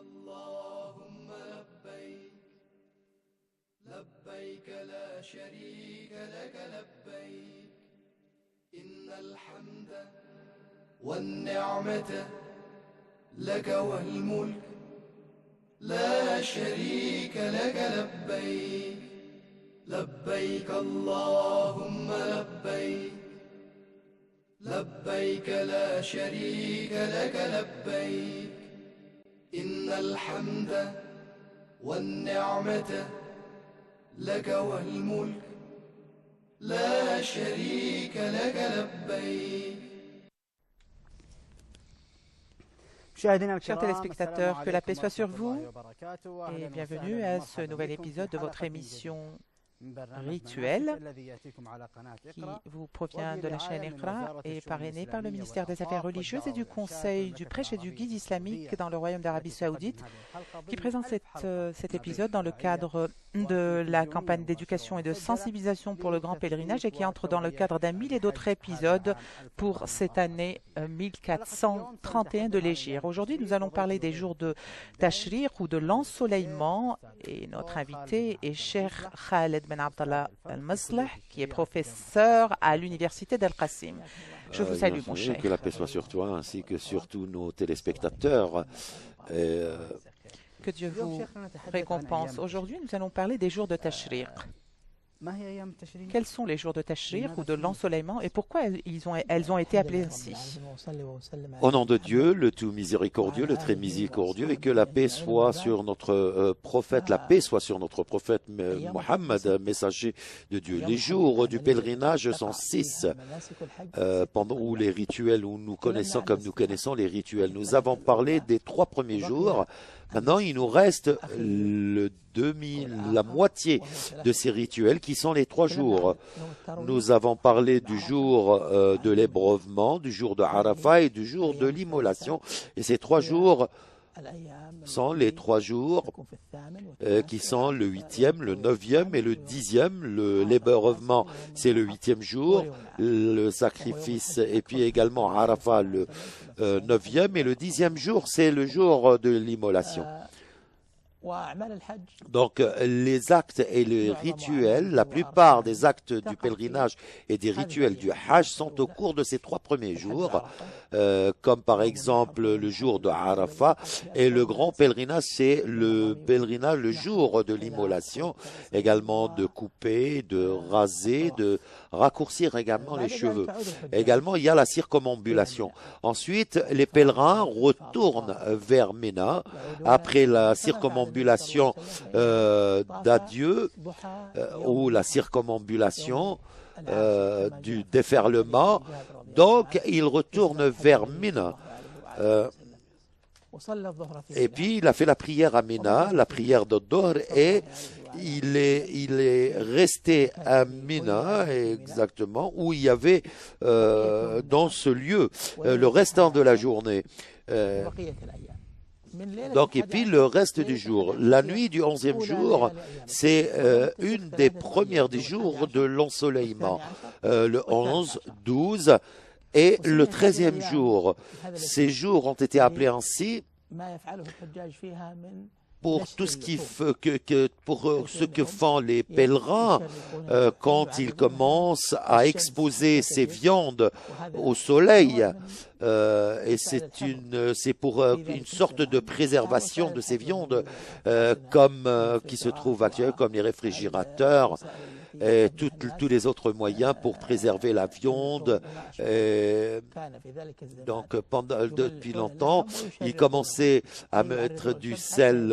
اللهم لبيك لبيك لا شريك لك لبيك إن الحمد والنعمة لك والملك لا شريك لك لبيك لبيك اللهم لبيك لبيك لا شريك لك لبيك إن الحمد والنعمة لك والملك لا شريك لك لبيك. Chers téléspectateurs, que la paix soit sur vous et bienvenue à ce nouvel épisode de votre émission rituelle qui vous provient de la chaîne Iqra et parrainée par le ministère des Affaires religieuses et du Conseil du prêche et du guide islamique dans le Royaume d'Arabie Saoudite qui présente cet épisode dans le cadre de la campagne d'éducation et de sensibilisation pour le grand pèlerinage et qui entre dans le cadre d'un millier d'autres épisodes pour cette année 1431 de l'Hégire. Aujourd'hui, nous allons parler des jours de Tashriq ou de l'ensoleillement et notre invité est Cheikh Khaled Ben Abdallah Al-Maslah qui est professeur à l'université d'Al-Qassim. Je vous salue, mon cher. Que la paix soit sur toi ainsi que sur tous nos téléspectateurs. Que Dieu vous récompense. Aujourd'hui, nous allons parler des jours de Tashriq. Quels sont les jours de Tashriq ou de l'ensoleillement et pourquoi elles ont été appelées ainsi? Au nom de Dieu, le tout miséricordieux, le très miséricordieux, et que la paix soit sur notre prophète, la paix soit sur notre prophète Mohammed, messager de Dieu. Les jours du pèlerinage sont 6, pendant où les rituels, où nous connaissons comme nous connaissons les rituels. Nous avons parlé des 3 premiers jours. Maintenant, il nous reste la moitié de ces rituels qui sont les 3 jours. Nous avons parlé du jour de l'ébreuvement, du jour de Arafat et du jour de l'immolation. Et ces 3 jours sont les 3 jours qui sont le 8e, le 9e et le 10e. L'ébreuvement, c'est le 8e jour, le sacrifice, et puis également Arafat, le 9e, et le 10e jour, c'est le jour de l'immolation. Donc, les actes et les rituels, la plupart des actes du pèlerinage et des rituels du Hajj sont au cours de ces 3 premiers jours, comme par exemple le jour de Arafat, et le grand pèlerinage, c'est le pèlerinage le jour de l'immolation, également de couper, de raser, de raccourcir également les cheveux. Également, il y a la circumambulation. Ensuite, les pèlerins retournent vers Mina après la circumambulation d'adieu ou la circumambulation du déferlement. Donc, ils retournent vers Mina. Et puis, il a fait la prière à Mina, la prière de Dohr, et il est resté à Mina, exactement, où il y avait dans ce lieu le restant de la journée. Donc, et puis le reste du jour. La nuit du 11e jour, c'est une des premières des jours de l'ensoleillement. Le 11, 12 et le 13e jour. Ces jours ont été appelés ainsi pour tout ce pour ce que font les pèlerins quand ils commencent à exposer ces viandes au soleil. Et c'est pour une sorte de préservation de ces viandes qui se trouvent actuellement, comme les réfrigérateurs et tous les autres moyens pour préserver la viande. Donc, depuis longtemps, ils commençaient à mettre du sel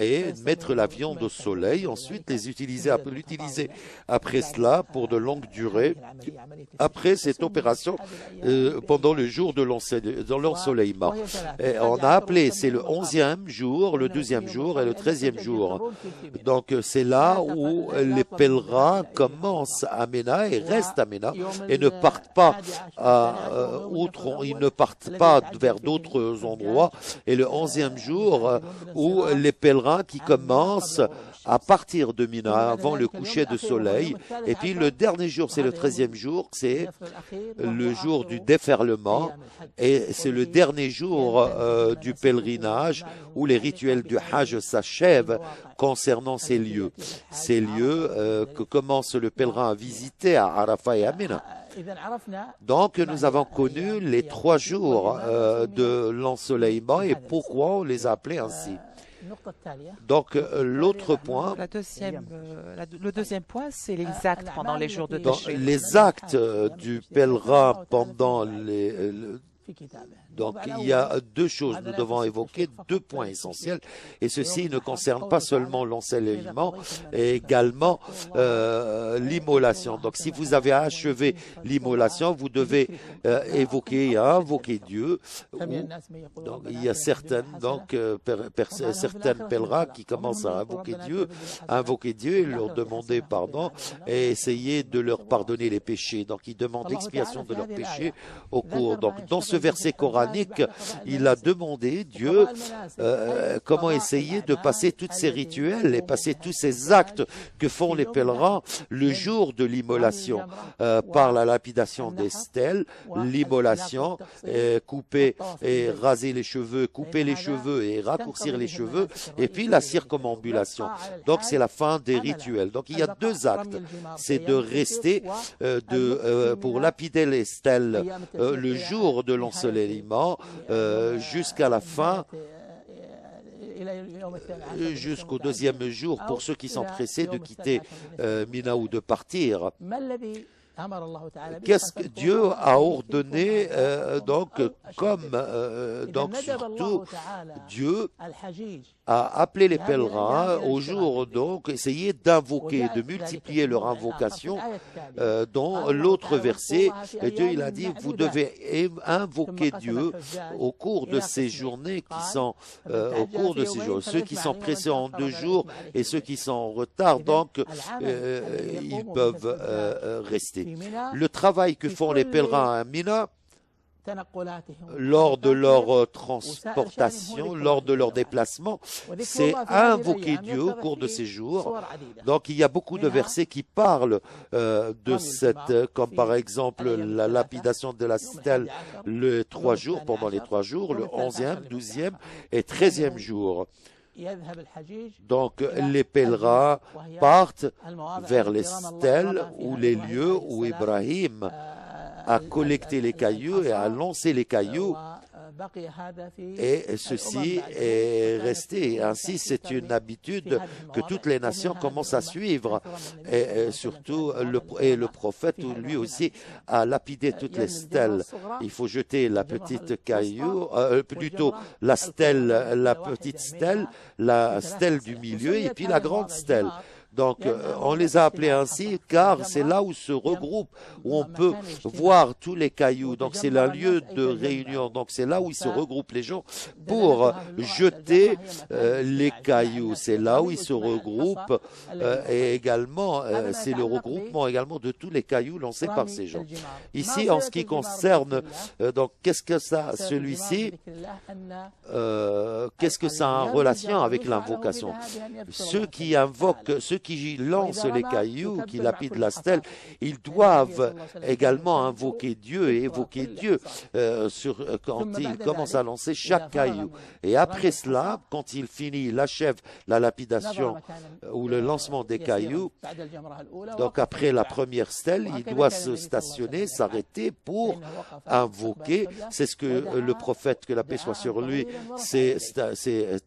et mettre la viande au soleil, ensuite l'utiliser après cela pour de longues durées. Après cette opération, pendant le jour de l'ensoleillement. On a appelé, c'est le 11e jour, le 12e jour et le 13e jour. Donc, c'est là où les pèlerins commencent à Mina et restent à Mina et ne partent pas ils ne partent pas vers d'autres endroits. Et le 11e jour où les pèlerins qui commencent à partir de Mina avant le coucher de soleil. Et puis le dernier jour, c'est le 13e jour, c'est le jour du déferlement. et c'est le dernier jour du pèlerinage où les rituels du Hajj s'achèvent concernant ces lieux. Ces lieux que commence le pèlerin à visiter à Arafat et à Mina. Donc, nous avons connu les 3 jours de l'ensoleillement et pourquoi on les a appelés ainsi. Donc, l'autre point, le deuxième point, c'est les actes pendant les jours de Tashriq. Les actes du pèlerin pendant donc, il y a 2 choses, nous devons évoquer 2 points essentiels, et ceci ne concerne pas seulement l'ensoleillement, mais également l'immolation. Donc, si vous avez achevé l'immolation, vous devez invoquer Dieu. Donc, il y a certains pèlerins qui commencent à invoquer Dieu et leur demander pardon et essayer de leur pardonner les péchés. Donc, ils demandent l'expiation de leurs péchés au cours. Donc, dans ce verset coranique, il a demandé Dieu comment essayer de passer tous ces rituels et passer tous ces actes que font les pèlerins le jour de l'immolation par la lapidation des stèles, l'immolation, couper et raser les cheveux, couper les cheveux et raccourcir les cheveux, et puis la circumambulation. Donc c'est la fin des rituels. Donc il y a 2 actes. C'est de rester pour lapider les stèles le jour de l'ensoleillement jusqu'à la fin, jusqu'au 2e jour pour ceux qui sont pressés de quitter Mina ou de partir. Qu'est-ce que Dieu a ordonné donc surtout Dieu a appelé les pèlerins au jour, donc essayer d'invoquer, de multiplier leur invocation. Dans l'autre verset, Dieu il a dit vous devez invoquer Dieu au cours de ces journées qui sont ceux qui sont pressés en 2 jours et ceux qui sont en retard, donc ils peuvent rester. Le travail que font les pèlerins à Mina lors de leur transportation, lors de leur déplacement, c'est invoquer Dieu au cours de ces jours. Donc il y a beaucoup de versets qui parlent de cette, comme par exemple la lapidation de la stèle les 3 jours, pendant les 3 jours, le 11e, 12e et 13e jour. Donc les pèlerins partent vers les stèles ou les lieux où Ibrahim a collecté les cailloux et a lancé les cailloux, et ceci est resté. Ainsi, c'est une habitude que toutes les nations commencent à suivre, et surtout le prophète, lui aussi, a lapidé toutes les stèles. Il faut jeter la petite caillou, plutôt la petite stèle, la stèle du milieu, et puis la grande stèle. Donc, on les a appelés ainsi car c'est là où se regroupent, où on peut voir tous les cailloux. Donc, c'est un lieu de réunion. Donc, c'est là où ils se regroupent les gens pour jeter les cailloux. C'est là où ils se regroupent et également, c'est le regroupement également de tous les cailloux lancés par ces gens. Ici, en ce qui concerne, donc, qu'est-ce que ça, celui-ci, qu'est-ce que ça a en relation avec l'invocation? Ceux qui invoquent, ceux qui lancent les cailloux, qui lapident la stèle, ils doivent également invoquer Dieu et évoquer Dieu quand ils commencent à lancer chaque caillou. Et après cela, quand il achève la lapidation ou le lancement des cailloux, donc après la première stèle, il doit se stationner, s'arrêter pour invoquer. C'est ce que le prophète, que la paix soit sur lui, s'est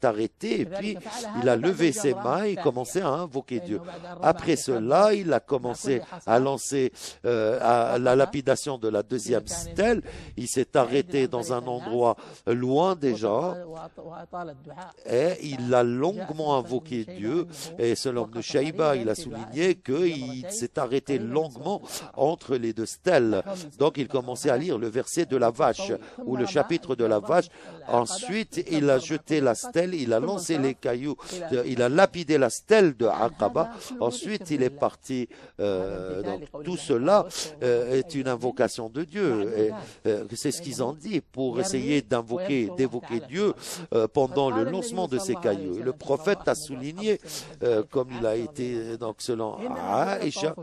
arrêté, et puis il a levé ses mains et commencé à invoquer Dieu. Après cela, il a commencé à lancer à la lapidation de la 2e stèle. Il s'est arrêté dans un endroit loin des gens et il a longuement invoqué Dieu. Et selon Ibn Shayba, il a souligné qu'il s'est arrêté longuement entre les 2 stèles. Donc il commençait à lire le verset de la vache ou le chapitre de la vache Ensuite, il a jeté la stèle, il a lancé les cailloux, il a lapidé la stèle de Aqaba. Ensuite, il est parti. Donc, tout cela est une invocation de Dieu. C'est ce qu'ils ont dit pour essayer d'évoquer Dieu pendant le lancement de ces cailloux. Et le prophète a souligné, comme il a été donc selon Aïcha,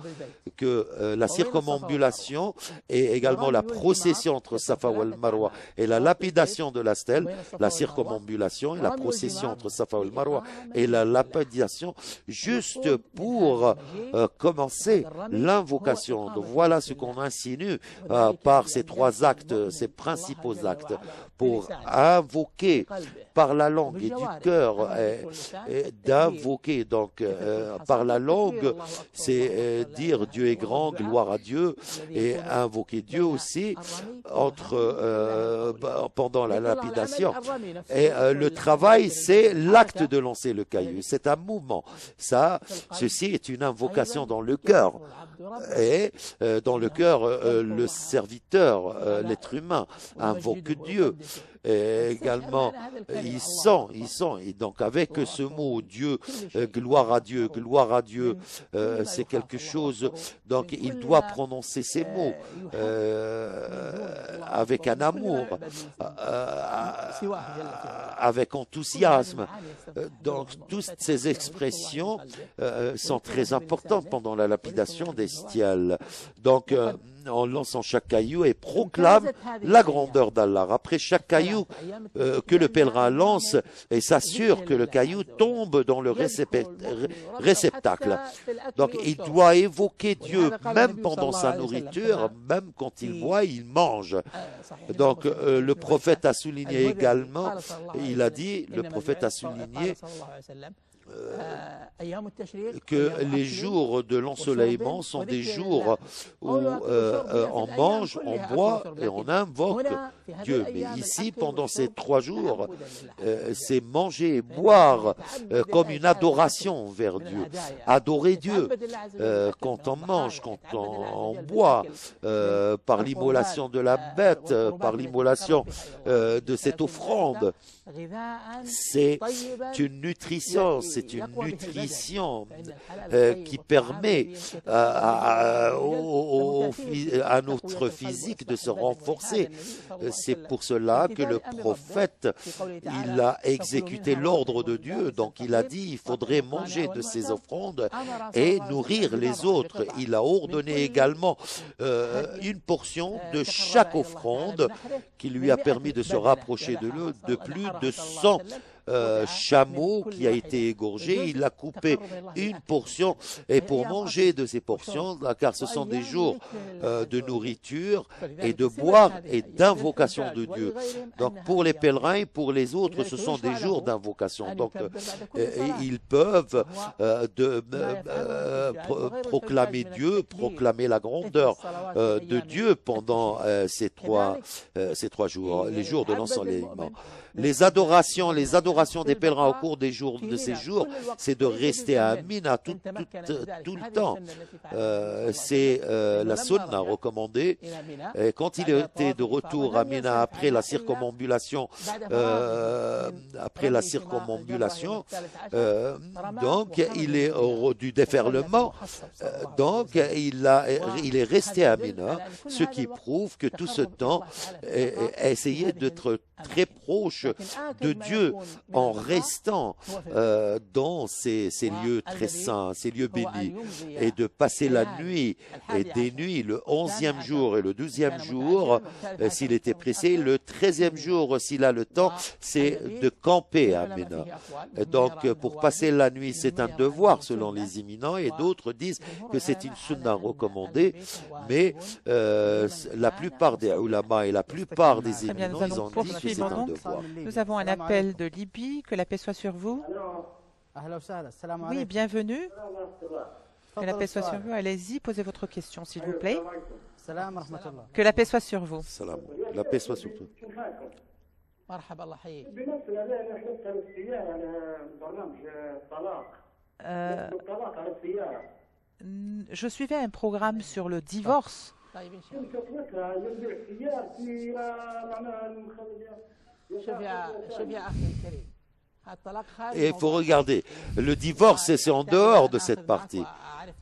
que la circumambulation et également la procession entre Safa et Marwa et la lapidation de la stèle, la circumambulation et la procession entre Safa et Marwa et la lapidation, juste pour commencer l'invocation. Donc voilà ce qu'on insinue par ces trois actes, ces principaux actes, pour invoquer par la langue et du cœur, et d'invoquer donc par la langue, c'est dire Dieu est grand, gloire à Dieu, et invoquer Dieu aussi pendant la lapidation. Et le travail, c'est l'acte de lancer le caillou. C'est un mouvement. Ceci est une invocation dans le cœur. Et dans le cœur, le serviteur, l'être humain, invoque Dieu. Et également, il sent. Et donc, avec ce mot Dieu, gloire à Dieu, c'est quelque chose. Donc, il doit prononcer ces mots avec un amour, avec enthousiasme. Donc, toutes ces expressions sont très importantes pendant la lapidation des stèles. Donc, on lance chaque caillou et proclame la grandeur d'Allah. Après chaque caillou que le pèlerin lance et s'assure que le caillou tombe dans le réceptacle. Donc il doit évoquer Dieu même pendant sa nourriture, même quand il boit, il mange. Donc le prophète a souligné également, il a dit, le prophète a souligné que les jours de l'ensoleillement sont des jours où on mange, on boit et on invoque Dieu. Mais ici, pendant ces 3 jours, c'est manger et boire comme une adoration vers Dieu. Adorer Dieu quand on mange, quand on boit, par l'immolation de la bête, par l'immolation de cette offrande. C'est une nutrition, qui permet à notre physique de se renforcer. C'est pour cela que le prophète, il a exécuté l'ordre de Dieu. Donc il a dit, il faudrait manger de ces offrandes et nourrir les autres. Il a ordonné également une portion de chaque offrande qui lui a permis de se rapprocher de plus de 100 chameau qui a été égorgé, il a coupé une portion et pour manger de ces portions, car ce sont des jours de nourriture et de boire et d'invocation de Dieu. Donc pour les pèlerins et pour les autres, ce sont des jours d'invocation. Donc ils peuvent proclamer Dieu, proclamer la grandeur de Dieu pendant ces trois jours, les jours de l'ensoleillement. Les adorations des pèlerins au cours des jours de ces jours, c'est de rester à Mina tout le temps. C'est la sunna recommandée. Et quand il était de retour à Mina après la circumambulation, donc il est du déferlement, donc il est resté à Mina, ce qui prouve que tout ce temps a essayé d'être très proche de Dieu en restant dans ces lieux très saints, ces lieux bénis, et de passer la nuit et des nuits, le 11e jour et le 12e jour, s'il était pressé, le 13e jour, s'il a le temps, c'est de camper à Mina. Donc, pour passer la nuit, c'est un devoir selon les éminents, et d'autres disent que c'est une sunna recommandée, mais la plupart des ulama et la plupart des éminents, ils ont dit que c'est un devoir. Nous avons un appel de Libye, que la paix soit sur vous. Oui, bienvenue. Que la paix soit sur vous. Allez-y, posez votre question, s'il vous plaît. Que la paix soit sur vous. Salam. La paix soit sur vous. Je suivais un programme sur le divorce. Et il faut regarder, le divorce, c'est en dehors de cette partie.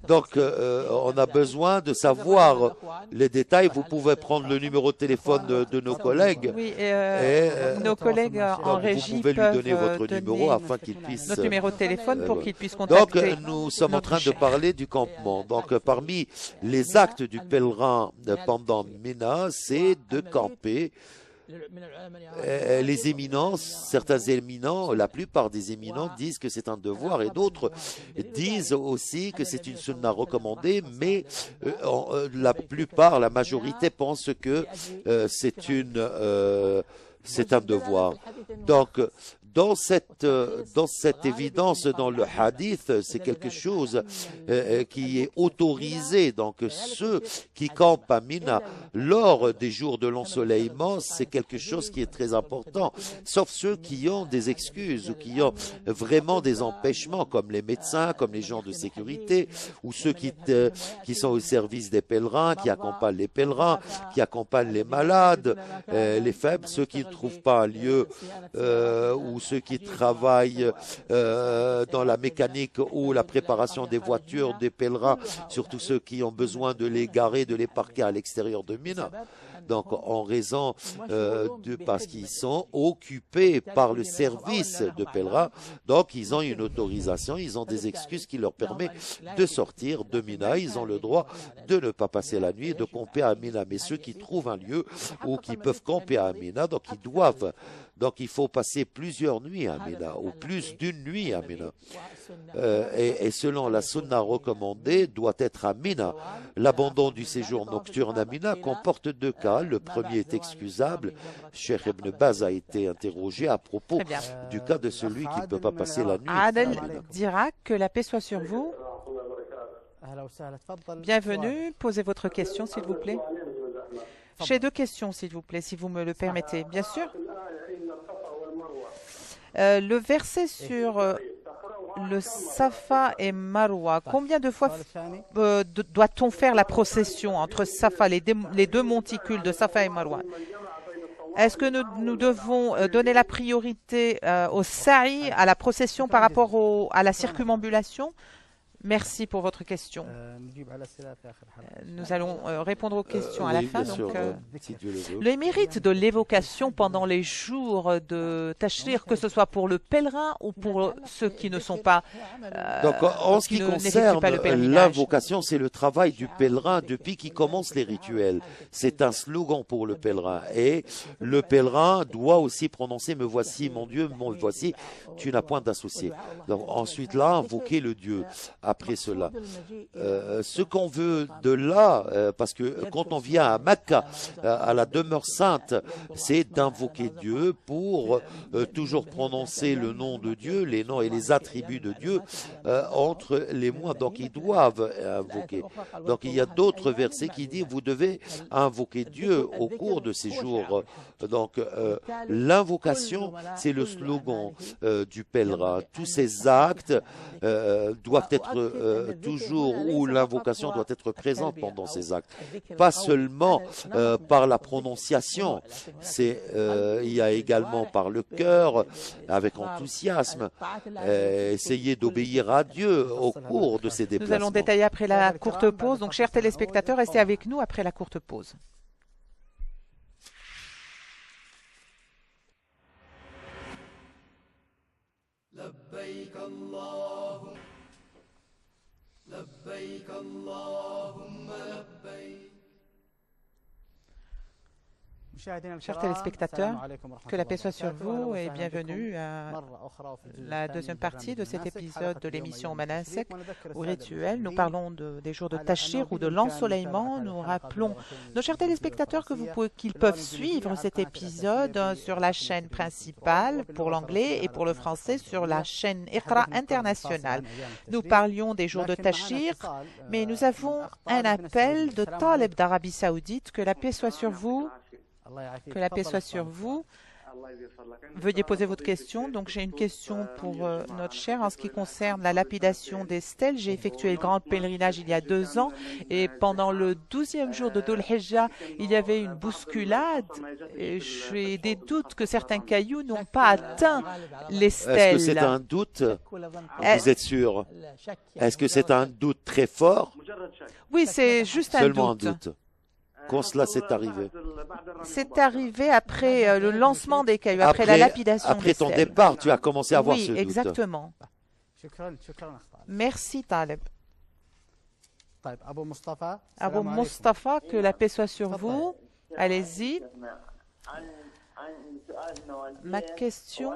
Donc, on a besoin de savoir les détails. Vous pouvez prendre le numéro de téléphone de nos collègues. Oui, et nos collègues en régie vous pouvez lui peuvent donner votre numéro afin qu'il puisse... notre numéro de téléphone pour qu'il puisse contacter. Donc, nous sommes en train de parler du campement. Donc, parmi les actes du pèlerin pendant Mina, c'est de camper. Les éminents, certains éminents, la plupart des éminents disent que c'est un devoir et d'autres disent aussi que c'est une sunna recommandée, mais la majorité pense que c'est un devoir. Donc, dans cette évidence, dans le hadith, c'est quelque chose qui est autorisé. Donc, ceux qui campent à Mina lors des jours de l'ensoleillement, c'est quelque chose qui est très important. Sauf ceux qui ont des excuses ou qui ont vraiment des empêchements, comme les médecins, comme les gens de sécurité, ou ceux qui sont au service des pèlerins, qui accompagnent les pèlerins, qui accompagnent les malades, les faibles, ceux qui ne trouvent pas un lieu ou ceux qui travaillent dans la mécanique ou la préparation des voitures des pèlerins, surtout ceux qui ont besoin de les garer, de les parquer à l'extérieur de Mina. Donc, en raison parce qu'ils sont occupés par le service de pèlerins, donc ils ont une autorisation, ils ont des excuses qui leur permettent de sortir de Mina. Ils ont le droit de ne pas passer la nuit et de camper à Mina. Mais ceux qui trouvent un lieu ou qui peuvent camper à Mina, donc ils doivent. Donc, il faut passer plusieurs nuits à Mina, ou plus d'une nuit à Mina. Et selon la sunna recommandée, doit être à Mina. L'abandon du séjour nocturne à Mina comporte deux cas. Le premier est excusable. Cheikh Ibn Baz a été interrogé à propos du cas de celui qui ne peut pas passer la nuit. Adel dira que la paix soit sur vous. Bienvenue. Posez votre question, s'il vous plaît. J'ai deux questions, s'il vous plaît, si vous me le permettez. Bien sûr. Le verset sur le Safa et Marwa, combien de fois doit-on faire la procession entre Safa, les deux monticules de Safa et Marwa? Est-ce que nous devons donner la priorité au sa'i, à la procession par rapport à la circumambulation? Merci pour votre question. Nous allons répondre aux questions à la fin. Sûr, donc, si Dieu le veut. le mérite de l'évocation pendant les jours de Tashrir, que ce soit pour le pèlerin ou pour ceux qui ne sont pas Donc, en ce qui concerne pas le pèlerinage. l'invocation, c'est le travail du pèlerin depuis qu'il commence les rituels. C'est un slogan pour le pèlerin. Et le pèlerin doit aussi prononcer « Me voici, mon Dieu, me voici, tu n'as point d'associé ». Donc, ensuite, là, invoquer le Dieu. Après cela, ce qu'on veut de là, parce que quand on vient à Mecca, à la demeure sainte, c'est d'invoquer Dieu pour toujours prononcer le nom de Dieu, les noms et les attributs de Dieu entre les mois. Donc, ils doivent invoquer. Donc, il y a d'autres versets qui disent, vous devez invoquer Dieu au cours de ces jours. Donc, l'invocation, c'est le slogan du pèlerin. Tous ces actes doivent être toujours où l'invocation doit être présente pendant ces actes. Pas seulement par la prononciation, il y a également par le cœur, avec enthousiasme, essayer d'obéir à Dieu au cours de ces déplacements. Nous allons détailler après la courte pause. Donc, chers téléspectateurs, restez avec nous après la courte pause. لبيك اللهم لبيك اللهم لبيك. Chers téléspectateurs, que la paix soit sur vous et bienvenue à la deuxième partie de cet épisode de l'émission Manasek ou rituel. Nous parlons des jours de Tashrir ou de l'ensoleillement. Nous rappelons nos chers téléspectateurs qu'ils peuvent suivre cet épisode sur la chaîne principale pour l'anglais et pour le français sur la chaîne Iqra internationale. Nous parlions des jours de Tashrir, mais nous avons un appel de Taleb d'Arabie Saoudite. Que la paix soit sur vous. Que la paix soit sur vous. Veuillez poser votre question. Donc, j'ai une question pour notre cher en ce qui concerne la lapidation des stèles. J'ai effectué le grand pèlerinage il y a 2 ans et pendant le 12e jour de Dhul Hijjah, il y avait une bousculade et j'ai des doutes que certains cailloux n'ont pas atteint les stèles. Est-ce que c'est un doute? Vous êtes sûr? Est-ce que c'est un doute très fort? Oui, c'est juste un Seulement doute. un doute. Quand cela s'est arrivé? C'est arrivé après le lancement des cailloux, après la lapidation Après des ton stèles. départ, tu as commencé à avoir Oui, ce doute. exactement. Merci, Taleb. Abou Mustafa, que la paix soit sur vous. Allez-y. Ma question,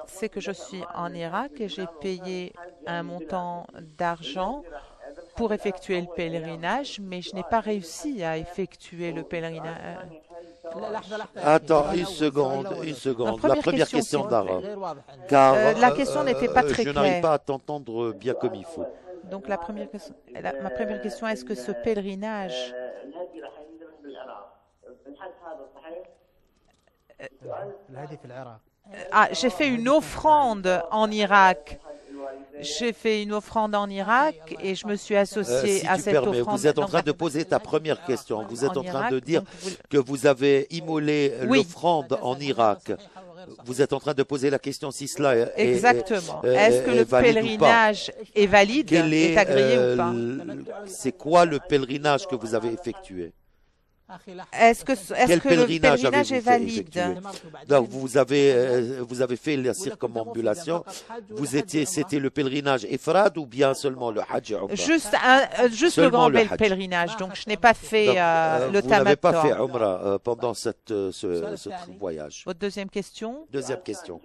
c'est que je suis en Irak et j'ai payé un montant d'argent pour effectuer le pèlerinage, mais je n'ai pas réussi à effectuer le pèlerinage. Attends, une seconde. La première question d'Ara. Car la question n'était pas très je n'arrive claire. pas à t'entendre bien comme il faut. Donc ma première question, est-ce que ce pèlerinage j'ai fait une offrande en Irak. J'ai fait une offrande en Irak et je me suis associée Si à tu cette permets, offrande. vous êtes en Donc, train de poser ta première question. Vous êtes en train Irak, de dire donc vous- que vous avez immolé Oui. l'offrande en Irak. Vous êtes en train de poser la question si cela Exactement. Est-ce que le valide ou pas. pèlerinage est valide, Quel est agréé ou pas? C'est quoi le pèlerinage que vous avez effectué? Est-ce que Quel le pèlerinage pèlerinage est avez-vous valide? effectué? Donc vous avez fait la circumambulation. C'était le pèlerinage Ifrad ou bien seulement le Hajj et Umrah? Juste le Seulement grand le Hajj. pèlerinage. Donc je n'ai pas fait Donc, le vous n'avez pas fait tamattu. Umrah pendant ce voyage. Votre deuxième question. Deuxième question.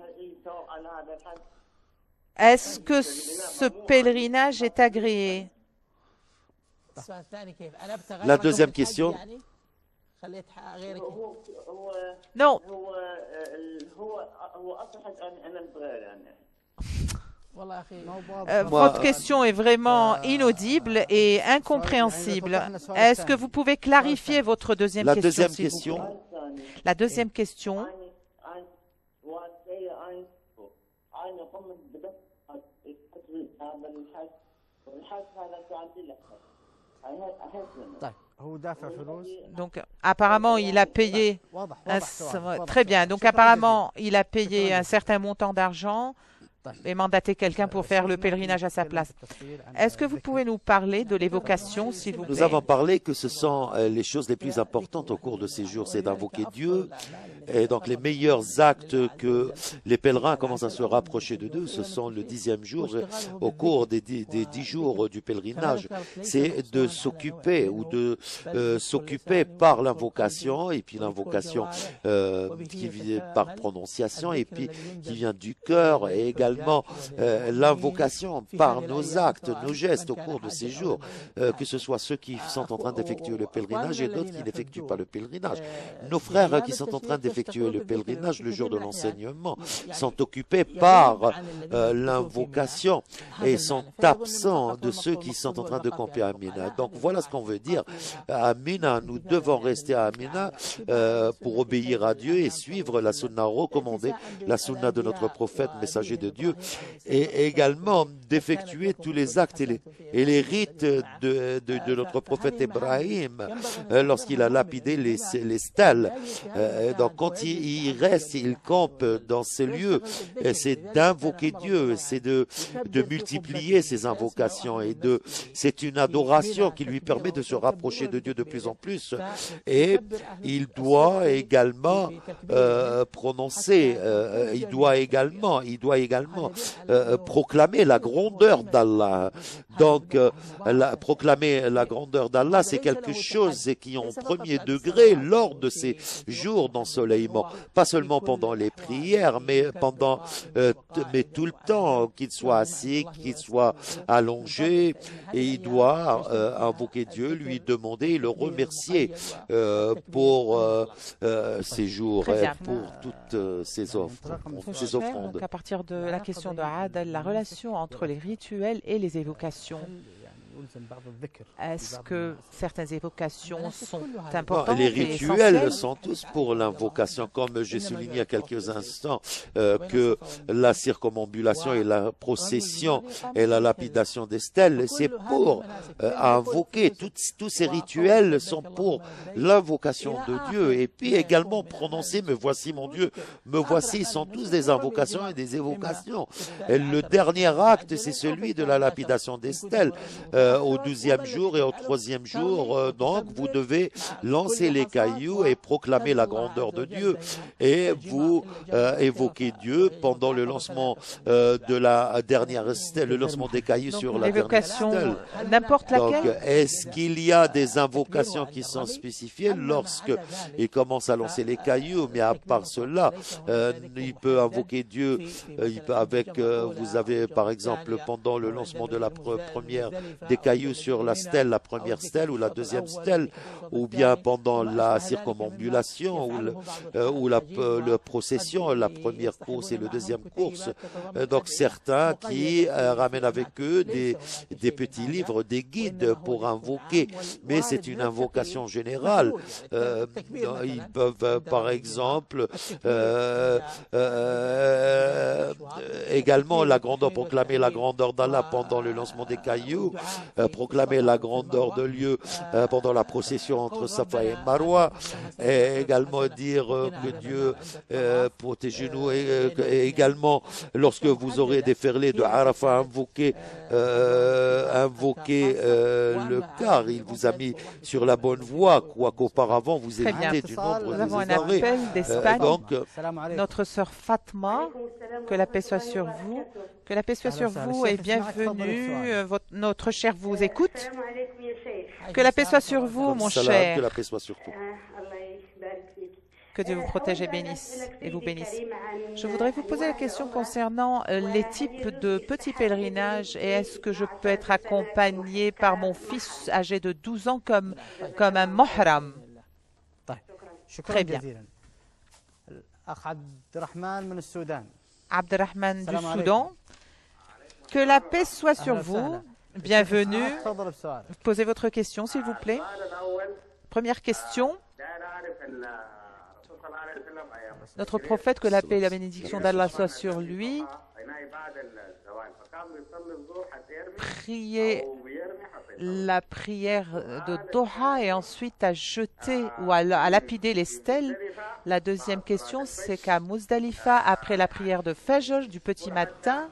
Est-ce que ce pèlerinage est agréé? La deuxième question. Non. Votre question est vraiment inaudible et incompréhensible. Est-ce que vous pouvez clarifier votre deuxième La question, deuxième s'il vous question. plaît? La deuxième question. Donc, apparemment, il a payé très bien. Donc, apparemment, il a payé un certain montant d'argent et mandaté quelqu'un pour faire le pèlerinage à sa place. Est-ce que vous pouvez nous parler de l'évocation, s'il vous plaît? Nous avons parlé que ce sont les choses les plus importantes au cours de ces jours, c'est d'invoquer Dieu. Et donc les meilleurs actes que les pèlerins commencent à se rapprocher de Dieu, ce sont le 10e jour, au cours des 10 jours du pèlerinage. C'est de s'occuper ou de s'occuper par l'invocation, et puis l'invocation qui vient par prononciation, et puis qui vient du cœur, et également l'invocation par nos actes, nos gestes au cours de ces jours, que ce soit ceux qui sont en train d'effectuer le pèlerinage et d'autres qui n'effectuent pas le pèlerinage. Nos frères qui sont en train d'effectuer le pèlerinage le jour de l'enseignement sont occupés par l'invocation et sont absents de ceux qui sont en train de camper à Mina. Donc voilà ce qu'on veut dire. À Mina, nous devons rester à Mina pour obéir à Dieu et suivre la sunna recommandée, la sunna de notre prophète, messager de Dieu, et également d'effectuer tous les actes et les rites de notre prophète Ibrahim lorsqu'il a lapidé les stèles. Donc quand il reste, il campe dans ces lieux, c'est d'invoquer Dieu, c'est de multiplier ses invocations et c'est une adoration qui lui permet de se rapprocher de Dieu de plus en plus. Et il doit également prononcer, il doit également proclamer la grandeur d'Allah. Donc, proclamer la grandeur d'Allah, c'est quelque chose qui est en premier degré lors de ces jours d'ensoleillement. Pas seulement pendant les prières, mais mais tout le temps, qu'il soit assis, qu'il soit allongé, et il doit invoquer Dieu, lui demander, le remercier pour ces jours et pour toutes ces offres, ces offrandes. Donc, à partir de la question de Adel, la relation entre les rituels et les évocations. Est-ce que certaines évocations sont Bon, importantes les et rituels essentielles? sont tous pour l'invocation, comme j'ai souligné il y a quelques instants, que la circumambulation et la procession et la lapidation des stèles, c'est pour invoquer. Tous ces rituels sont pour l'invocation de Dieu. Et puis également prononcer « Me voici mon Dieu, me voici » sont tous des invocations et des évocations. Et le dernier acte, c'est celui de la lapidation des stèles. Au 12e jour et au 3e jour, donc, vous devez lancer les cailloux et proclamer la grandeur de Dieu. Et vous évoquez Dieu pendant le lancement de la dernière stèle, le lancement des cailloux Donc, sur la dernière l'évocation, stèle. n'importe Donc, laquelle? est-ce qu'il y a des invocations qui sont spécifiées lorsque il commence à lancer les cailloux? Mais à part cela, il peut invoquer Dieu vous avez par exemple pendant le lancement de la première des cailloux sur la stèle, la première stèle ou la deuxième stèle, ou bien pendant la circumambulation ou la procession, la première course et la deuxième course. Donc certains qui ramènent avec eux des petits livres, des guides pour invoquer, mais c'est une invocation générale. Ils peuvent par exemple également proclamer la grandeur d'Allah pendant le lancement des cailloux, proclamer la grandeur de Dieu pendant la procession entre Safa et Marwa, et également dire que Dieu protégez-nous, et également lorsque vous aurez déferlé de Arafat, invoquer le car il vous a mis sur la bonne voie, quoiqu'auparavant vous Très bien. évitez du nombre Nous des avons un arrêts. appel d'Espagne. Notre Notre sœur Fatma, que la paix soit sur vous. Que la paix soit sur vous et bienvenue. Notre cher vous écoute. Que la paix soit sur vous, mon Salam, que cher. la paix soit sur vous. Que Dieu vous protège et bénisse et vous bénisse. Je voudrais vous poser la question concernant les types de petits pèlerinages et est-ce que je peux être accompagné par mon fils âgé de 12 ans comme un muhram? Très bien. Abdelrahman du Soudan. Que la paix soit sur vous. Bienvenue. Posez votre question, s'il vous plaît. Première question. Notre prophète, que la paix et la bénédiction d'Allah soient sur lui, priait la prière de Doha et ensuite à jeter ou à lapider les stèles. La deuxième question, c'est qu'à Muzdalifa, après la prière de Fajr du petit matin,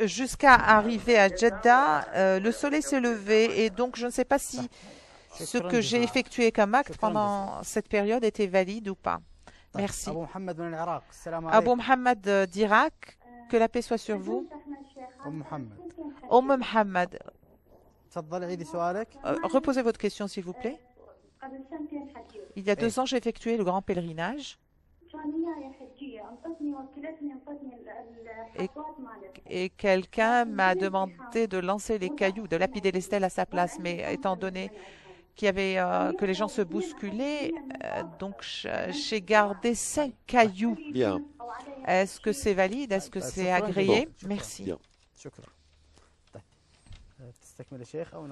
jusqu'à arriver à Jeddah, le soleil s'est levé et donc je ne sais pas si ce que j'ai effectué comme acte pendant cette période était valide ou pas. Merci. Abou Mohammed d'Irak, que la paix soit sur vous. Mohammed, reposez votre question s'il vous plaît. Il y a 2 ans, j'ai effectué le grand pèlerinage. Et quelqu'un m'a demandé de lancer les cailloux, de lapider les stèles à sa place. Mais étant donné que les gens se bousculaient, donc j'ai gardé 5 cailloux. Bien. Est-ce que c'est valide? Est-ce que c'est agréé? Merci. Bien.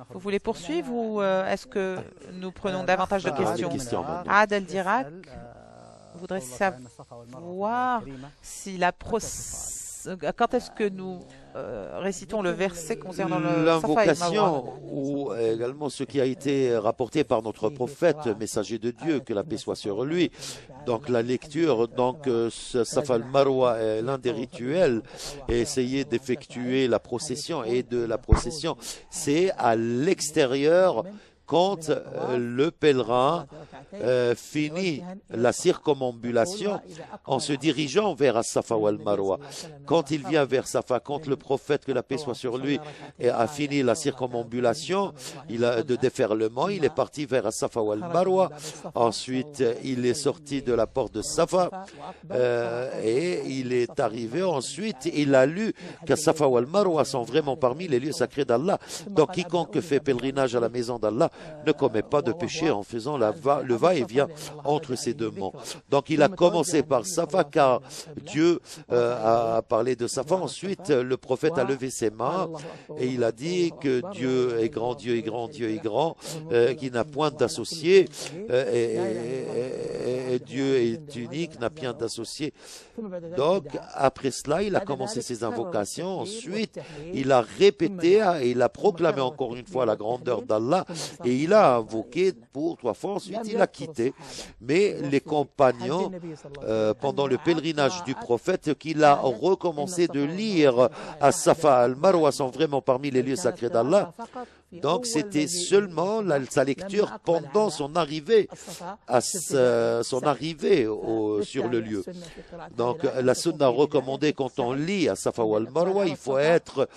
Vous voulez poursuivre ou est-ce que nous prenons davantage de questions? Adel d'Irak voudrait savoir si quand est-ce que nous récitons le verset concernant l'invocation ou également ce qui a été rapporté par notre prophète, messager de Dieu, que la paix soit sur lui. Donc la lecture, Safa al-Marwa est l'un des rituels et essayer d'effectuer la procession et de la procession, c'est à l'extérieur quand le pèlerin finit la circumambulation en se dirigeant vers Safa ou al-Marwa. Quand il vient vers Safa, quand le prophète, que la paix soit sur lui, a fini la circumambulation de déferlement, il est parti vers Safa ou al-Marwa. Ensuite, il est sorti de la porte de Safa et il est arrivé. Ensuite, il a lu que Safa ou al-Marwa sont vraiment parmi les lieux sacrés d'Allah. Donc, quiconque fait pèlerinage à la maison d'Allah ne commet pas de péché en faisant le va-et-vient entre ces deux monts. Donc il a commencé par Safa car Dieu a parlé de Safa. Ensuite, le prophète a levé ses mains et il a dit que Dieu est grand, Dieu est grand, Dieu est grand, qu'il n'a point d'associé et Dieu est unique, n'a point d'associé. Donc après cela, il a commencé ses invocations. Ensuite, il a répété et il a proclamé encore une fois la grandeur d'Allah et il a invoqué pour 3 fois. Ensuite, il a quitté. Mais les compagnons, pendant le pèlerinage du prophète, qu'il a recommencé de lire à Safa al-Marwa sont vraiment parmi les lieux sacrés d'Allah. Donc c'était seulement sa lecture pendant son arrivée sur le lieu. Donc la sunna recommandée quand on lit à Safa ou al-Marwa, il faut être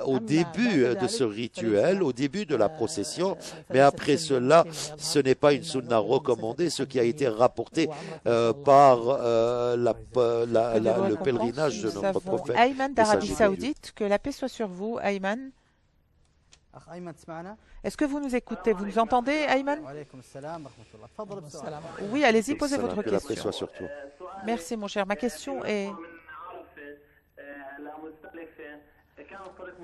au début de ce rituel, au début de la procession, mais après cela, ce n'est pas une sunna recommandée, ce qui a été rapporté par le pèlerinage de notre prophète. Ayman d'Arabie Saoudite, que la paix soit sur vous, Ayman. Est-ce que vous nous écoutez? Vous nous entendez, Ayman? Oui, allez-y, posez votre question. Merci, mon cher. Ma question est...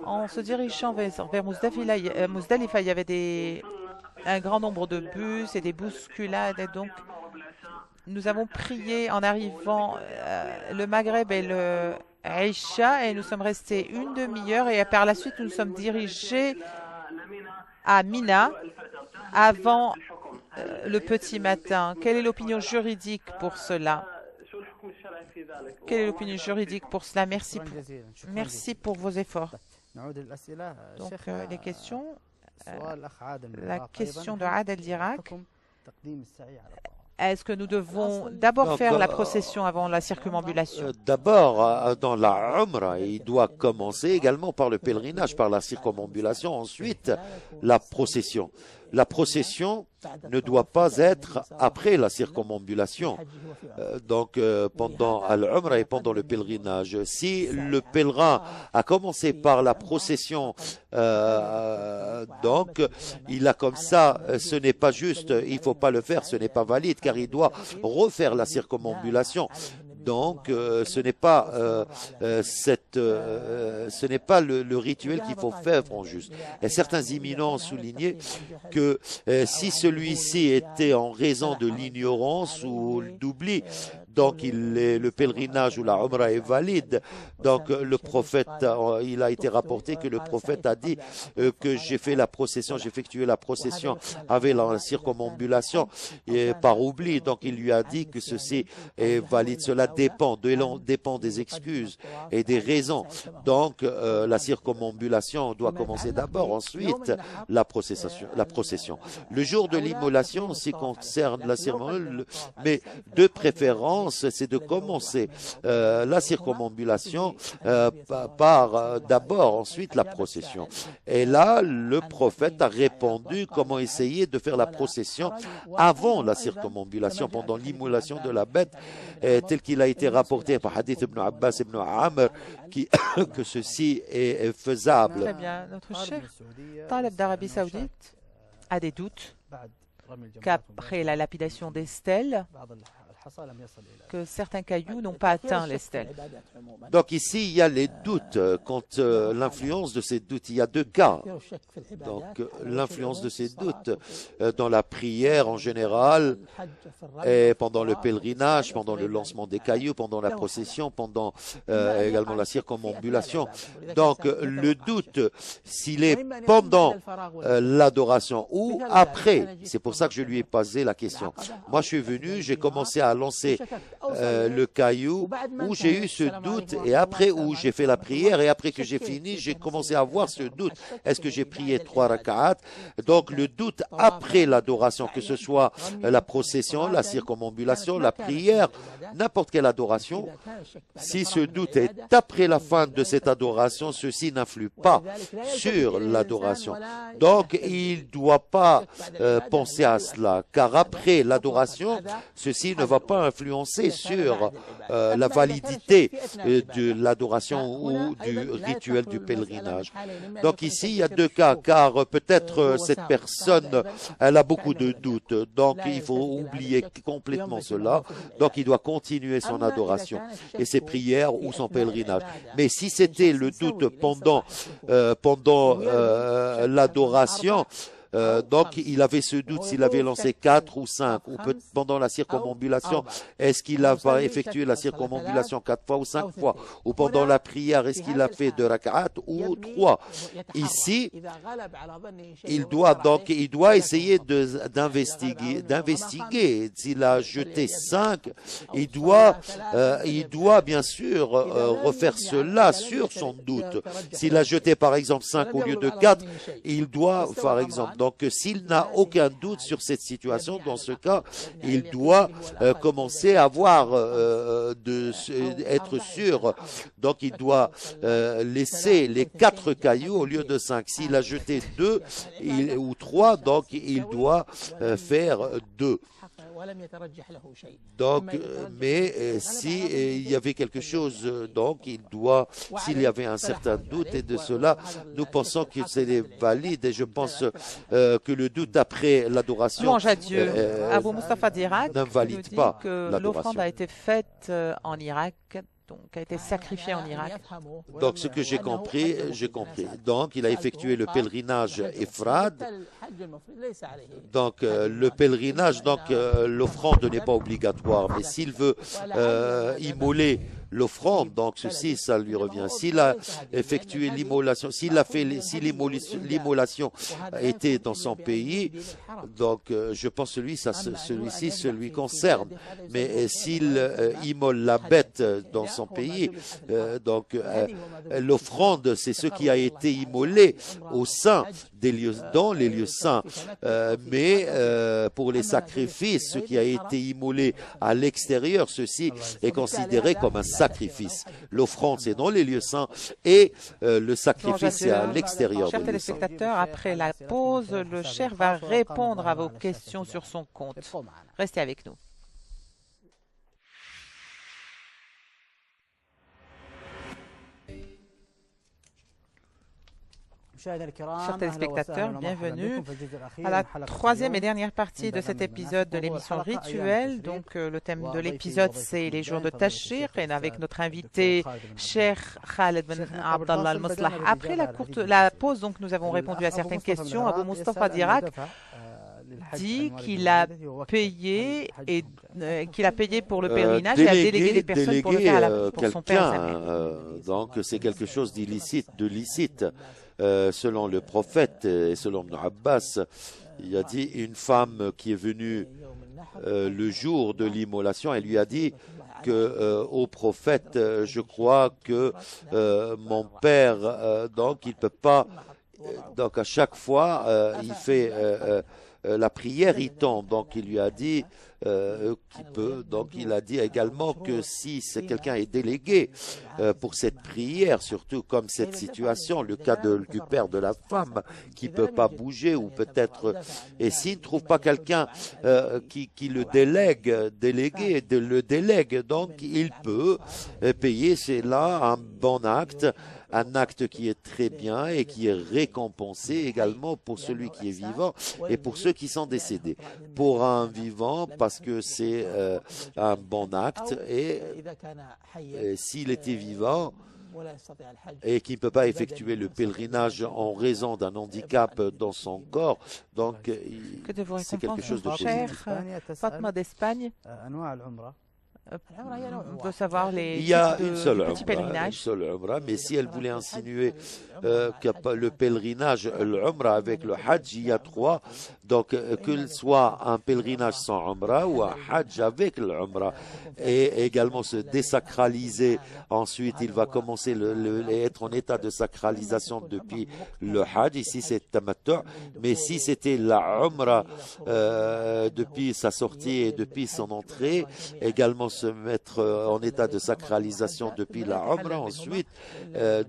En se dirigeant vers Muzdalifa, il y avait un grand nombre de bus et des bousculades. Et donc, nous avons prié en arrivant le Maghreb et le Aïcha et nous sommes restés une demi-heure et par la suite nous nous sommes dirigés à Mina avant le petit matin. Quelle est l'opinion juridique pour cela? Quelle est l'opinion juridique pour cela? Merci pour vos efforts. Donc les questions. La question de Adel d'Irak. Est-ce que nous devons d'abord faire la procession avant la circumambulation? D'abord, dans la Umrah, il doit commencer également par le pèlerinage, par la circumambulation, ensuite la procession. La procession ne doit pas être après la circumambulation, donc pendant l'Umrah et pendant le pèlerinage. Si le pèlerin a commencé par la procession, donc il a comme ça, ce n'est pas juste, il ne faut pas le faire, ce n'est pas valide, car il doit refaire la circumambulation. Donc, ce n'est pas le rituel qu'il faut faire en juste. Et certains éminents ont souligné que si celui-ci était en raison de l'ignorance ou d'oubli, donc le pèlerinage ou la Umrah est valide. Donc le prophète, il a été rapporté que le prophète a dit que j'ai effectué la procession avec la circumambulation et par oubli. Donc il lui a dit que ceci est valide. Cela dépend des excuses et des raisons. Donc la circumambulation doit commencer d'abord, ensuite la procession. Le jour de l'immolation, en ce qui concerne la circumambulation, mais de préférence, c'est de commencer la circumambulation par d'abord, ensuite la procession. Et là, le prophète a répondu comment essayer de faire la procession avant la circumambulation, pendant l'immolation de la bête, tel qu'il a été rapporté par Hadith ibn Abbas ibn Amr, que ceci est faisable. Très bien. Notre chef Taleb d'Arabie Saoudite a des doutes qu'après la lapidation des stèles, que certains cailloux n'ont pas atteint les stèles. Donc ici, il y a les doutes quant à l'influence de ces doutes. Il y a 2 cas. Donc l'influence de ces doutes dans la prière en général, et pendant le pèlerinage, pendant le lancement des cailloux, pendant la procession, pendant également la circumambulation. Donc le doute, s'il est pendant l'adoration ou après, c'est pour ça que je lui ai posé la question. Moi, je suis venu, j'ai commencé à lancer le caillou où j'ai eu ce doute et après où j'ai fait la prière et après que j'ai fini, j'ai commencé à avoir ce doute. Est-ce que j'ai prié 3 rak'at? Donc le doute après l'adoration, que ce soit la procession, la circumambulation, la prière, n'importe quelle adoration, si ce doute est après la fin de cette adoration, ceci n'influe pas sur l'adoration. Donc il ne doit pas penser à cela, car après l'adoration, ceci ne va va pas influencer sur la validité de l'adoration ou du rituel du pèlerinage. Donc ici, il y a deux cas, car peut-être cette personne, elle a beaucoup de doutes, donc il faut oublier complètement cela. Donc il doit continuer son adoration et ses prières ou son pèlerinage. Mais si c'était le doute pendant l'adoration, donc il avait ce doute s'il avait lancé 4 ou 5, ou pendant la circumambulation, est-ce qu'il a effectué la circumambulation 4 fois ou 5 fois, ou pendant la prière, est-ce qu'il a fait 2 rak'at ou 3. Ici, il doit essayer d'investiguer. S'il a jeté 5, il doit bien sûr refaire cela sur son doute. S'il a jeté par exemple 5 au lieu de 4, il doit, par exemple, donc s'il n'a aucun doute sur cette situation, dans ce cas, il doit commencer à être sûr. Donc il doit laisser les 4 cailloux au lieu de 5. S'il a jeté 2 ou 3, donc il doit faire 2. Donc, mais s'il y avait quelque chose, donc s'il y avait un certain doute et de cela, nous pensons que c'est valide et je pense que le doute après l'adoration Louange à Dieu. Abou Mustafa d'Irak n'invalide pas que l'offrande a été faite en Irak, donc a été sacrifiée en Irak. Donc ce que j'ai compris. Donc il a effectué le pèlerinage Ifrad. Donc le pèlerinage, donc l'offrande n'est pas obligatoire, mais s'il veut immoler l'offrande, donc ceci, ça lui revient. S'il a effectué l'immolation, si l'immolation était dans son pays, donc je pense celui-ci, celui concerne. Mais s'il immole la bête dans son pays, donc l'offrande, c'est ce qui a été immolé au sein des lieux, dans les lieux saints. Mais pour les sacrifices, ce qui a été immolé à l'extérieur, ceci est considéré comme un sacrifice. L'offrande, c'est dans les lieux saints et le sacrifice, c'est à l'extérieur des Chers lieux saints. téléspectateurs, après la pause, le cher va répondre à vos questions sur son compte. Restez avec nous. Chers téléspectateurs, bienvenue à la troisième et dernière partie de cet épisode de l'émission Rituel. Donc, le thème de l'épisode, c'est les jours de Tashriq, et avec notre invité, Cheikh Khaled Ben Abdallah Al-Muslah. Après la pause, donc, nous avons répondu à certaines questions. Abou Mustafa d'Irak dit qu'il a payé pour le pèlerinage et a délégué des personnes pour le faire pour son père. Donc, c'est quelque chose d'illicite, de licite. Selon le prophète et selon Ibn Abbas, il a dit une femme qui est venue le jour de l'immolation, elle lui a dit au prophète, je crois que mon père, donc il peut pas, donc à chaque fois il fait la prière, il tombe. Donc il lui a dit qu'il peut. Donc il a dit également que si quelqu'un est délégué pour cette prière, surtout comme cette situation, le cas du père de la femme qui peut pas bouger ou peut-être, et s'il ne trouve pas quelqu'un qui le délègue, donc il peut payer. C'est là un bon acte. Un acte qui est très bien et qui est récompensé également pour celui qui est vivant et pour ceux qui sont décédés. Pour un vivant, parce que c'est un bon acte, et s'il était vivant et qu'il ne peut pas effectuer le pèlerinage en raison d'un handicap dans son corps, donc c'est quelque chose de positif. Fatma d'Espagne veut savoir il y a une seule pèlerinage. umrah, mais si elle voulait insinuer que le pèlerinage, l'umrah avec le hajj, il y a 3, donc qu'il soit un pèlerinage sans umrah ou un hajj avec l'umrah, et également se désacraliser. Ensuite, il va commencer être en état de sacralisation depuis le hajj. Ici, c'est tamattu, mais si c'était la umrah depuis sa sortie et depuis son entrée, également se mettre en état de sacralisation depuis la Umrah. Ensuite,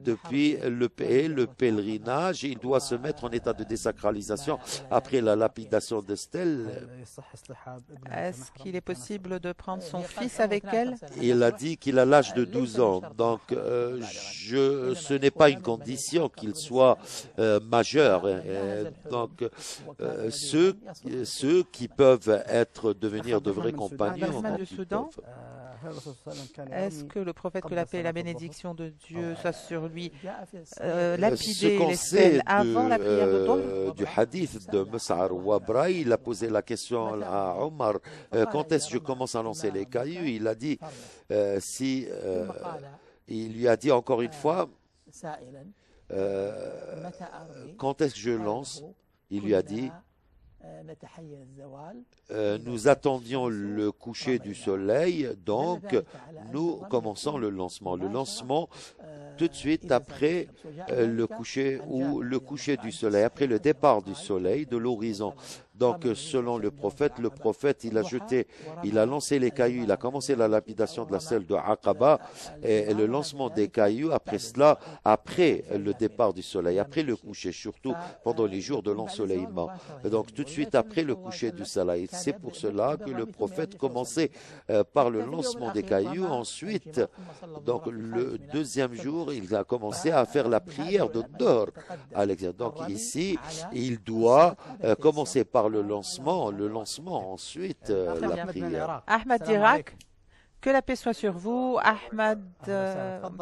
depuis le pèlerinage, il doit se mettre en état de désacralisation après la lapidation de stèle. Est-ce qu'il est possible de prendre son fils avec elle? Il a dit qu'il a l'âge de 12 ans. Donc, ce n'est pas une condition qu'il soit majeur. Donc, ceux qui peuvent devenir de vrais compagnons. Est-ce que le prophète, que la paix et la bénédiction de Dieu soit sur lui, lapidait les stèles avant la prière de Dhuhr? Du hadith de Mus'ar Wabra, il a posé la question à Omar, quand est-ce que je commence à lancer les cailloux? Il a dit, il lui a dit encore une fois, quand est-ce que je lance? Il lui a dit, nous attendions le coucher du soleil, donc nous commençons le lancement. Le lancement tout de suite après le coucher du soleil, après le départ du soleil de l'horizon. Donc, selon le prophète, il a lancé les cailloux, il a commencé la lapidation de la stèle de Aqaba et le lancement des cailloux après cela, après le départ du soleil, après le coucher, surtout pendant les jours de l'ensoleillement. Donc, tout de suite après le coucher du soleil. C'est pour cela que le prophète commençait par le lancement des cailloux. Ensuite, donc, le deuxième jour, il a commencé à faire la prière de Dhuhr à l'extérieur. Donc, ici, il doit commencer par le lancement, ensuite la prière. Ahmad d'Irak, que la paix soit sur vous. Ahmad,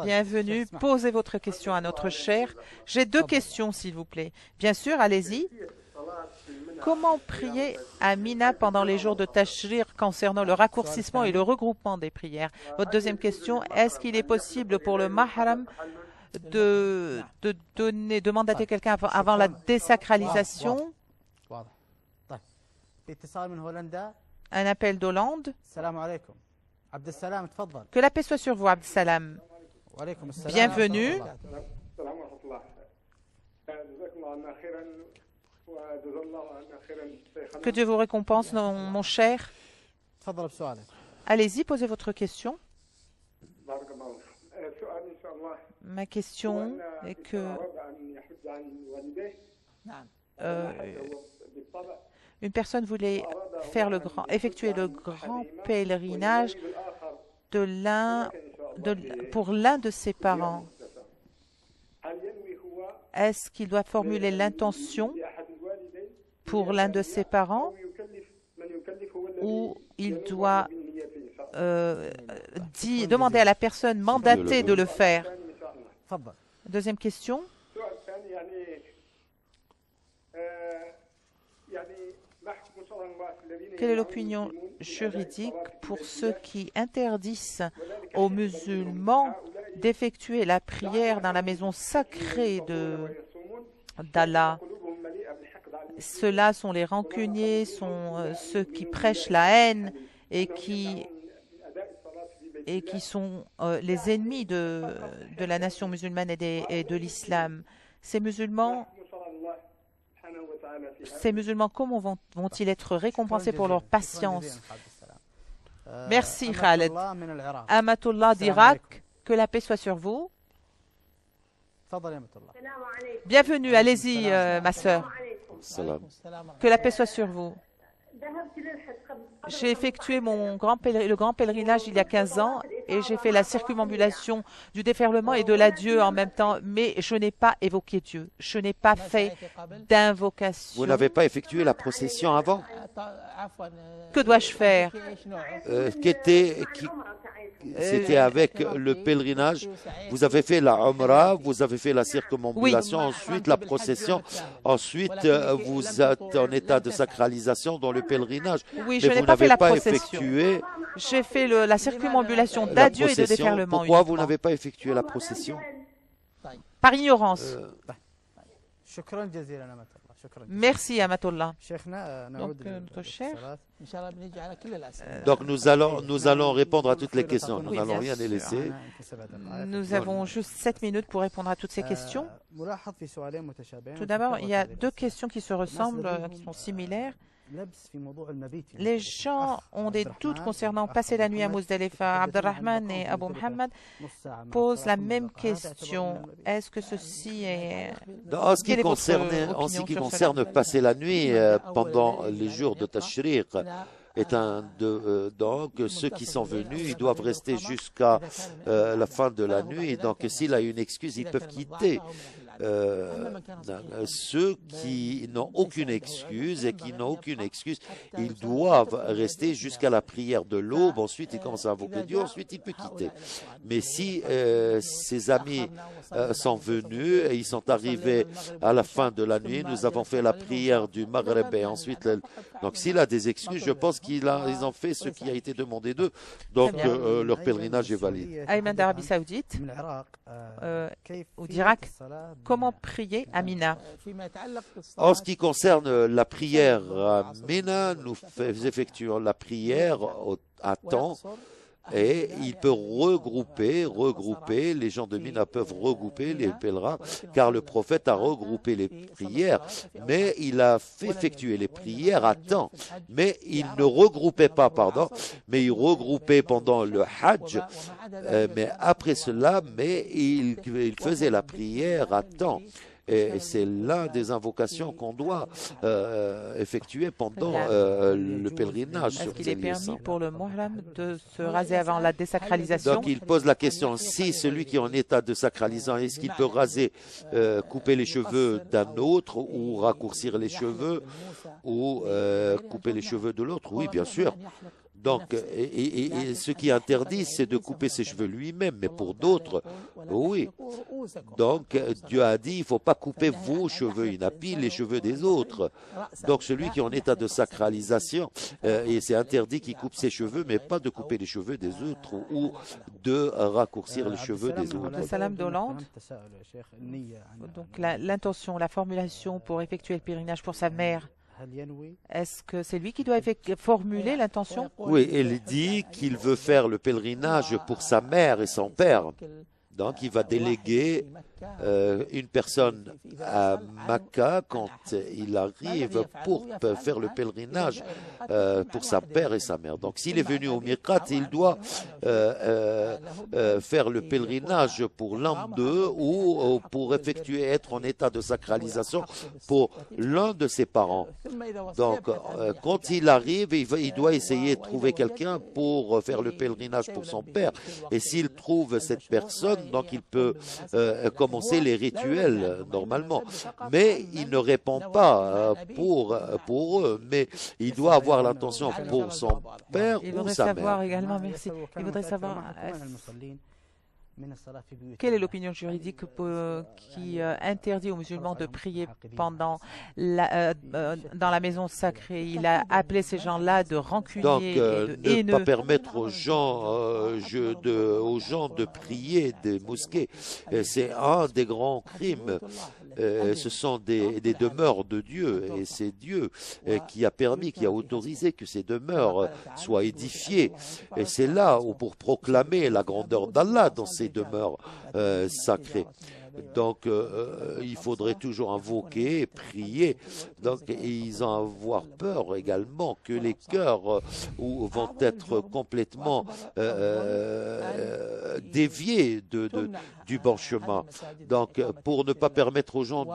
bienvenue. Posez votre question à notre cher. J'ai deux questions, s'il vous plaît. Bien sûr, allez-y. Comment prier à Mina pendant les jours de Tashriq concernant le raccourcissement et le regroupement des prières? Votre deuxième question, est-ce qu'il est possible pour le mahram de mandater quelqu'un avant la désacralisation? Un appel d'Hollande. Que la paix soit sur vous, Abdesalam. Bienvenue. Que Dieu vous récompense, mon cher. Allez-y, posez votre question. Ma question est que une personne voulait effectuer le grand pèlerinage pour l'un de ses parents. Est-ce qu'il doit formuler l'intention pour l'un de ses parents ou il doit demander à la personne mandatée de le faire? Deuxième question. Quelle est l'opinion juridique pour ceux qui interdisent aux musulmans d'effectuer la prière dans la maison sacrée d'Allah? Ceux-là sont les rancuniers, sont ceux qui prêchent la haine et qui sont les ennemis de la nation musulmane et de l'islam. Ces musulmans, comment vont-ils être récompensés pour leur patience? Merci Khaled. Amatullah d'Irak, que la paix soit sur vous. Bienvenue, allez-y ma sœur. Que la paix soit sur vous. J'ai effectué le grand pèlerinage il y a 15 ans et j'ai fait la circumambulation du déferlement et de l'adieu en même temps, mais je n'ai pas évoqué Dieu. Je n'ai pas fait d'invocation. Vous n'avez pas effectué la procession avant? Que dois-je faire? C'était avec le pèlerinage. Vous avez fait la Umrah, vous avez fait la circumambulation, ensuite la procession, ensuite vous êtes en état de sacralisation dans le pèlerinage. Oui, je n'ai pas fait la procession. J'ai fait la circumambulation d'adieu et de déferlement. Pourquoi vous n'avez pas effectué la procession? Par ignorance. Merci Amatullah. Donc nous allons répondre à toutes les questions. Nous n'allons rien les laisser. Nous avons juste 7 minutes pour répondre à toutes ces questions. Tout d'abord, il y a deux questions qui se ressemblent, qui sont similaires. Les gens ont des doutes concernant passer la nuit à Muzdalifa. Abdelrahman et Abu Muhammad posent la même question. Est-ce que ceci est... En ce Quelle est votre en ce opinion qui sur concerne cela? passer la nuit pendant les jours de Tashriq, donc ceux qui sont venus, ils doivent rester jusqu'à la fin de la nuit. Donc s'il a une excuse, ils peuvent quitter. Ceux qui n'ont aucune excuse ils doivent rester jusqu'à la prière de l'aube. Ensuite, ils commencent à invoquer Dieu. Ensuite, il peut quitter. Mais si ses amis sont venus et ils sont arrivés à la fin de la nuit, nous avons fait la prière du Maghreb et ensuite, donc s'il a des excuses, je pense qu'ils ont fait ce qui a été demandé d'eux. Donc leur pèlerinage est valide. Ayman d'Arabie Saoudite ou d'Irak, comment prier à Mina? En ce qui concerne la prière à Mina, nous effectuons la prière à temps et il peut regrouper, les gens de Mina peuvent regrouper les pèlerins, car le prophète a regroupé les prières, mais il a fait effectuer les prières à temps. Mais il ne regroupait pas, mais il regroupait pendant le Hajj, mais après cela, il faisait la prière à temps. Et c'est l'un des invocations qu'on doit effectuer pendant le pèlerinage. Est-ce qu'il est permis pour le muhram de se raser avant la désacralisation? Donc il pose la question, si celui qui est en état de sacralisation, est-ce qu'il peut raser, couper les cheveux d'un autre ou raccourcir les cheveux ou couper les cheveux de l'autre? Oui, bien sûr. Donc, et ce qui est interdit, c'est de couper ses cheveux lui-même, mais pour d'autres, oui. Donc, Dieu a dit, il ne faut pas couper vos cheveux, il n'a pas les cheveux des autres. Donc, celui qui est en état de sacralisation, et c'est interdit qu'il coupe ses cheveux, mais pas de couper les cheveux des autres ou de raccourcir les cheveux des autres. Salam d'Hollande. Donc, l'intention, la formulation pour effectuer le pèlerinage pour sa mère. Est-ce que c'est lui qui doit formuler l'intention? Oui, il dit qu'il veut faire le pèlerinage pour sa mère et son père. Donc, il va déléguer une personne à Makkah quand il arrive pour faire le pèlerinage pour sa mère et sa mère. Donc, s'il est venu au Miqat, il doit faire le pèlerinage pour l'un d'eux ou pour être en état de sacralisation pour l'un de ses parents. Donc, quand il arrive, il doit essayer de trouver quelqu'un pour faire le pèlerinage pour son père. Et s'il trouve cette personne, donc il peut commencer les rituels normalement. Mais il ne répond pas pour eux, mais il doit avoir l'intention pour son père ou sa mère. Également, merci. Il voudrait savoir quelle est l'opinion juridique qui interdit aux musulmans de prier dans la maison sacrée? Il a appelé ces gens-là de rancuniers et de haineux. Ne pas permettre aux gens de prier des mosquées, c'est un des grands crimes. Ce sont des demeures de Dieu et c'est Dieu qui a permis, qui a autorisé que ces demeures soient édifiées. Et c'est là où pour proclamer la grandeur d'Allah dans ces demeures sacrées. Donc, il faudrait toujours invoquer, prier. Donc, ils ont à avoir peur également que les cœurs vont être complètement déviés du bon chemin. Donc, pour ne pas permettre aux gens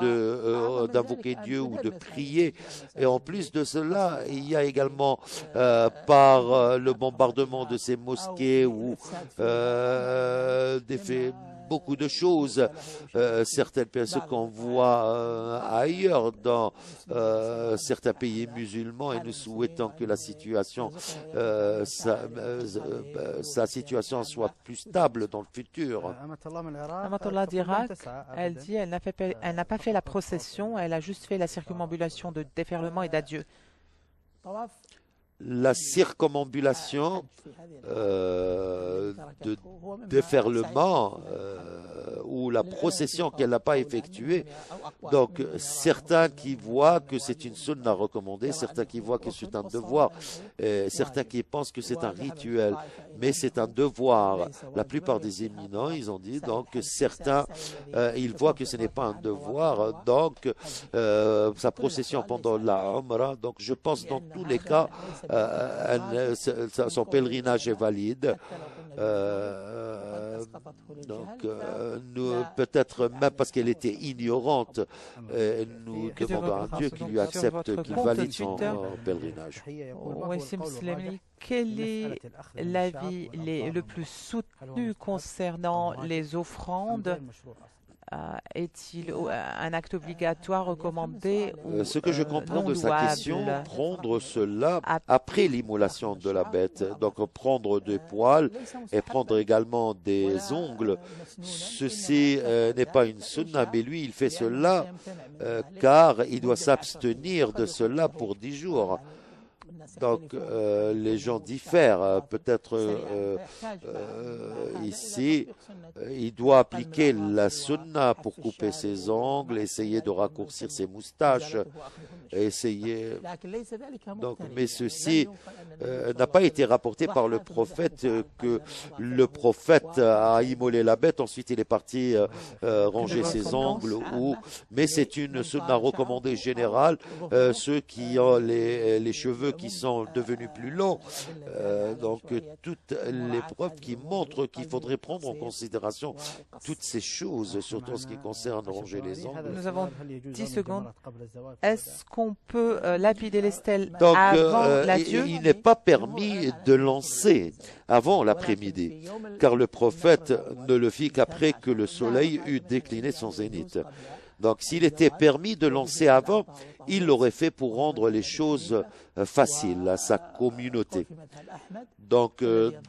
d'invoquer Dieu ou de prier. Et en plus de cela, il y a également par le bombardement de ces mosquées ou des faits, beaucoup de choses, certaines personnes qu'on voit ailleurs dans certains pays musulmans, et nous souhaitons que la situation, sa situation soit plus stable dans le futur. Amatullah d'Irak, elle dit elle n'a pas fait la procession, elle a juste fait la circumambulation de déferlement et d'adieu. La circumambulation de déferlement ou la procession qu'elle n'a pas effectuée. Donc, certains qui voient que c'est une sunna recommandée, certains qui voient que c'est un devoir, certains qui pensent que c'est un rituel, mais c'est un devoir. La plupart des éminents, ils ont dit, donc certains, ils voient que ce n'est pas un devoir, donc sa procession pendant la Umrah, donc je pense dans tous les cas, son pèlerinage est valide. Nous, peut-être même parce qu'elle était ignorante, nous demandons à Dieu qu'il lui accepte, qu'il valide son pèlerinage. Wassim Slimani, quel est l'avis le plus soutenu concernant les offrandes? Est-il un acte obligatoire recommandé ou ce que je comprends non de sa louable? question, prendre cela après l'immolation de la bête, donc prendre des poils et prendre également des ongles, ceci n'est pas une sunna, mais lui il fait cela car il doit s'abstenir de cela pour 10 jours. Donc, les gens diffèrent. Peut-être ici, il doit appliquer la sunna pour couper ses ongles, essayer de raccourcir ses moustaches, essayer. Donc, mais ceci n'a pas été rapporté par le prophète que le prophète a immolé la bête, ensuite il est parti ranger ses ongles. Mais c'est une sunna recommandée générale. Ceux qui ont les cheveux qui sont devenus plus longs, donc toutes les preuves qui montrent qu'il faudrait prendre en considération toutes ces choses, surtout en ce qui concerne ranger les ongles. Nous avons 10 secondes. Est-ce qu'on peut lapider les stèles avant l'adieu? Il n'est pas permis de lancer avant l'après-midi, car le prophète ne le fit qu'après que le soleil eut décliné son zénith. Donc, s'il était permis de lancer avant, il l'aurait fait pour rendre les choses faciles à sa communauté. Donc,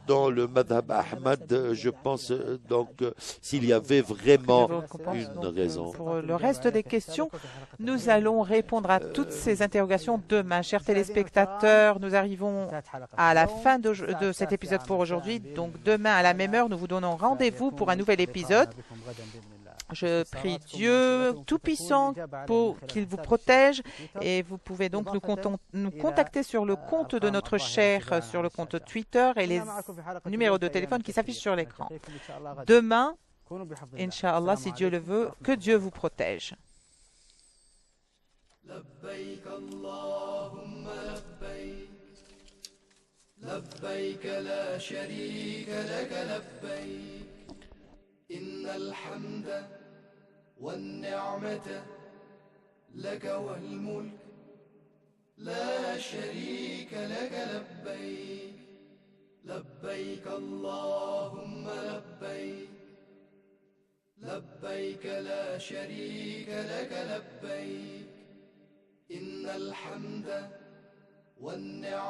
dans le Madhab Ahmad, je pense donc s'il y avait vraiment une raison. Pour le reste des questions, nous allons répondre à toutes ces interrogations demain. Chers téléspectateurs, nous arrivons à la fin de cet épisode pour aujourd'hui. Donc, demain à la même heure, nous vous donnons rendez-vous pour un nouvel épisode. Je prie Dieu Tout-Puissant pour qu'il vous protège et vous pouvez donc nous contacter sur le compte de notre cher, sur le compte Twitter et les numéros de téléphone qui s'affichent sur l'écran. Demain, Inch'Allah, si Dieu le veut, que Dieu vous protège. لبيك اللهم لبيك لبيك لا شريك لك لبيك إن الحمد والنعمة لك والملك لا شريك لك لبيك لبيك اللهم لبيك لبيك لا شريك لك لبيك إن الحمد والنعمة